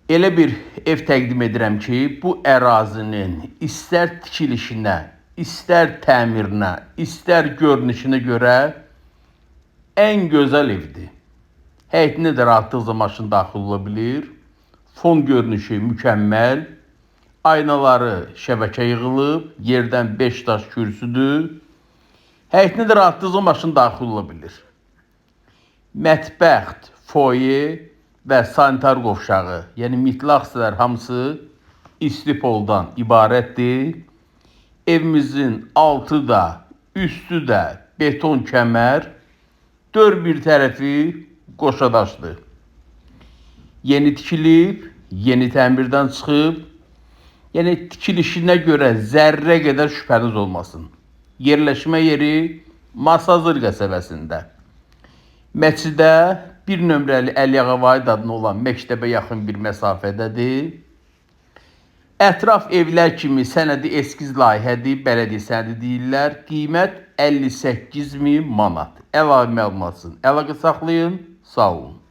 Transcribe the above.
Elə bir ev təqdim edirəm ki, bu ərazinin istər tikilişinə, istər təmirinə, istər görünüşünə görə ən gözəl evdir. Həyətinə də rahatlıqla maşın daxil ola bilir. Fon görünüşü mükəmməl. Aynaları şəbəkə yığılıb, yerdən 5 daş kürsüdür. Həyətinə də rahatlıqla maşın daxil ola bilir. Mətbəxt, foye və sanitar qovşağı, yəni mütləq hissələr hamısı istipoldan ibarətdir. Evimizin altı da, üstü də beton kəmər, dörd bir tərəfi qoşadaşdır. Yeni tikilib, yeni təmirdən çıxıb, yəni tikilişinə görə zərrə qədər şübhəniz olmasın. Yerləşmə yeri Masazır qəsəbəsində. Məscidə 1 nömrəli Əliağa Vahid adına olan məktəbə yaxın bir məsafədədir. Ətraf evlər kimi sənədi eskiz layihədir, bələdiyyə sənədi deyirlər. Qiymət 58.000 manat. Əlavə məlumat üçün əlaqə saxlayın. Sağ olun.